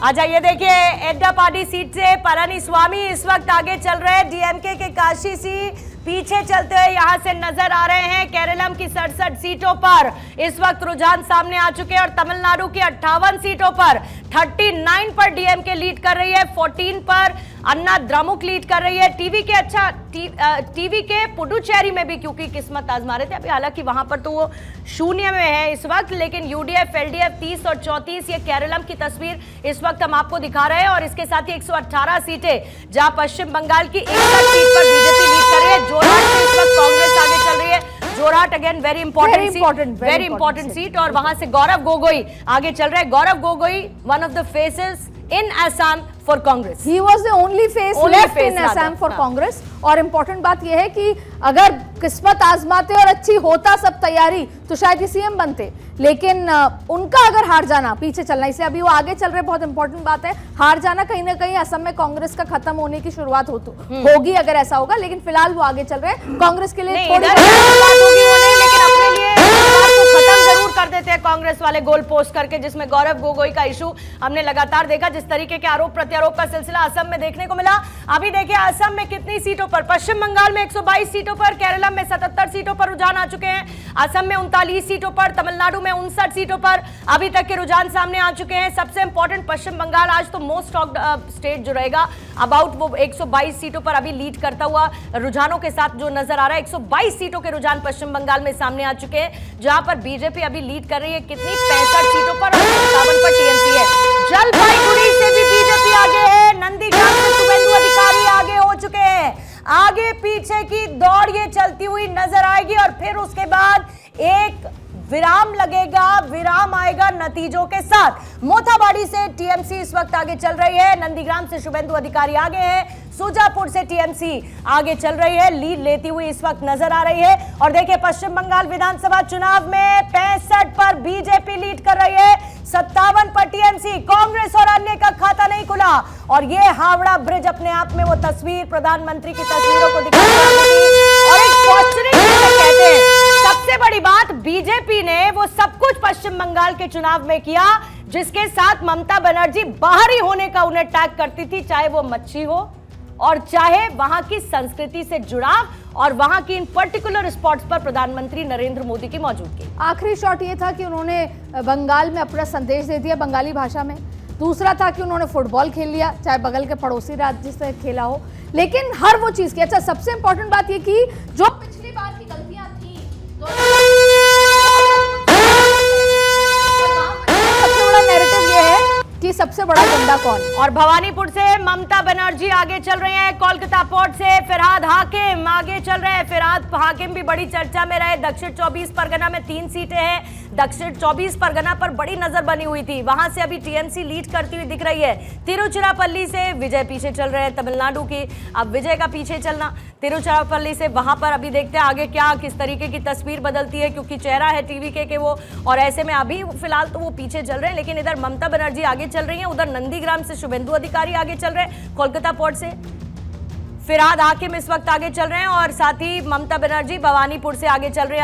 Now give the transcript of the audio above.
आ जाइए, देखिए एड्डापाडी सीट से पलानीस्वामी इस वक्त आगे चल रहे हैं। डीएमके के काशी सी पीछे चलते हुए यहां से नजर आ रहे हैं। केरलम की 67 सीटों पर इस वक्त रुझान सामने आ चुके हैं और तमिलनाडु की 58 सीटों पर 39 पर डीएमके लीड कर रही है, 14 पर अन्ना द्रमुक लीड कर रही है। टीवी के पुडुचेरी में भी क्योंकि किस्मत आजमा रहे थे अभी, हालांकि वहां पर तो वो शून्य में है इस वक्त, लेकिन यूडीएफ एलडीएफ 30 और 34, ये केरलम की तस्वीर इस वक्त हम आपको दिखा रहे हैं। और इसके साथ ही 118 सीटें जहां पश्चिम बंगाल की 61 सीट पर बीजेपी लीड कर रही है। जोरहाट में इस वक्त कांग्रेस आगे चल रही है। Jorhat again very important seat, और वहां से गौरव गोगोई आगे चल रहे हैं। Gaurav Gogoi one of the faces in Assam for Congress. He was the only face left in Assam for Congress. और इम्पोर्टेंट बात यह है कि अगर किस्मत आजमाते और अच्छी होता सब तैयारी तो शायद ये सीएम बनते, लेकिन उनका अगर हार जाना, पीछे चलना, इसलिए अभी वो आगे चल रहे, बहुत इंपॉर्टेंट बात है। हार जाना कहीं ना कहीं असम में कांग्रेस का खत्म होने की शुरुआत होगी अगर ऐसा होगा, लेकिन फिलहाल वो आगे चल रहे हैं। कांग्रेस के लिए थोड़ी खत्म जरूर कर देते हैं कांग्रेस वाले गोल पोस्ट करके, जिसमें गौरव गोगोई का इशू हमने लगातार देखा। जिस तरीके के आरोप प्रत्यारोप का सिलसिला असम में देखने को मिला। अभी देखिए असम में कितनी सीटों पर, पश्चिम बंगाल में 122 सीटों पर, केरलम में 77 सीटों पर रुझान आ चुके हैं। असम में 39 सीटों पर, तमिलनाडु में 59 सीटों पर अभी तक के रुझान सामने आ चुके हैं। सबसे इंपॉर्टेंट पश्चिम बंगाल आज तो मोस्ट टॉक्ड स्टेट जो रहेगा, अबाउट वो 122 सीटों पर अभी लीड करता हुआ रुझानों के साथ जो नजर आ रहा है। 122 सीटों के रुझान पश्चिम बंगाल में सामने आ चुके हैं, जहां पर बीजेपी अभी लीड कर रही है कितनी, 65 सीटों पर और 57 पर टीएमसी है। जलपाईगुड़ी से भी बीजेपी आगे है, नंदीग्राम से शुभेंदु अधिकारी आगे हो चुके हैं। आगे पीछे की दौड़ ये चलती हुई नजर आएगी और फिर उसके बाद एक विराम लगेगा, विराम आएगा नतीजों के साथ। मोथाबाड़ी से टीएमसी इस वक्त आगे चल रही है, नंदीग्राम से शुभेंदु अधिकारी आगे है, सुजापुर से टीएमसी आगे चल रही है, लीड लेती हुई इस वक्त नजर आ रही है। और देखिए पश्चिम बंगाल विधानसभा चुनाव में 65 पर बीजेपी लीड कर रही है, 57 पर टीएमसी। कांग्रेस और अन्य का खाता नहीं खुला। और ये हावड़ा ब्रिज अपने आप में वो तस्वीर, प्रधानमंत्री की तस्वीरों को दिखाती और एक फॉर्चुनेट कहते हैं। सबसे बड़ी बात, बीजेपी ने वो सब कुछ पश्चिम बंगाल के चुनाव में किया जिसके साथ ममता बनर्जी बाहरी होने का उन्हें टैग करती थी, चाहे वो मच्छी हो और चाहे वहां की संस्कृति से जुड़ाव और वहां की इन पर्टिकुलर स्पॉट्स पर प्रधानमंत्री नरेंद्र मोदी की मौजूदगी। आखिरी शॉट ये था कि उन्होंने बंगाल में अपना संदेश दे दिया बंगाली भाषा में। दूसरा था कि उन्होंने फुटबॉल खेल लिया, चाहे बगल के पड़ोसी राज्य से खेला हो, लेकिन हर वो चीज की। अच्छा, सबसे इंपॉर्टेंट बात ये की जो पिछली बार की गलतियां थी, सबसे बड़ा नैरेटिव ये है कि सबसे बड़ा गुंडा कौन। और भवानीपुर से ममता बनर्जी आगे चल रहे हैं, कोलकाता पोर्ट से फिरहाद हाकिम आगे चल रहे हैं। फिरहाद हाकिम भी बड़ी चर्चा में रहे। दक्षिण 24 परगना में 3 सीटें हैं। दक्षिण 24 परगना पर बड़ी नजर बनी हुई थी, वहां से अभी टीएमसी लीड करती हुई दिख रही है। तिरुचिरापल्ली से विजय पीछे चल रहे हैं तमिलनाडु की, अब विजय का पीछे चलना। तिरुचिरापल्ली से वहां पर अभी देखते हैं आगे क्या किस तरीके की तस्वीर बदलती है, क्योंकि चेहरा है टीवी के वो, और ऐसे में अभी फिलहाल तो वो पीछे चल रहे हैं। लेकिन इधर ममता बनर्जी आगे चल रही है, उधर नंदीग्राम से शुभेंदु अधिकारी आगे चल रहे हैं, कोलकाता पोर्ट से फिरहाद हाकिम इस वक्त आगे चल रहे हैं, और साथ ही ममता बनर्जी भवानीपुर से आगे चल रहे हैं।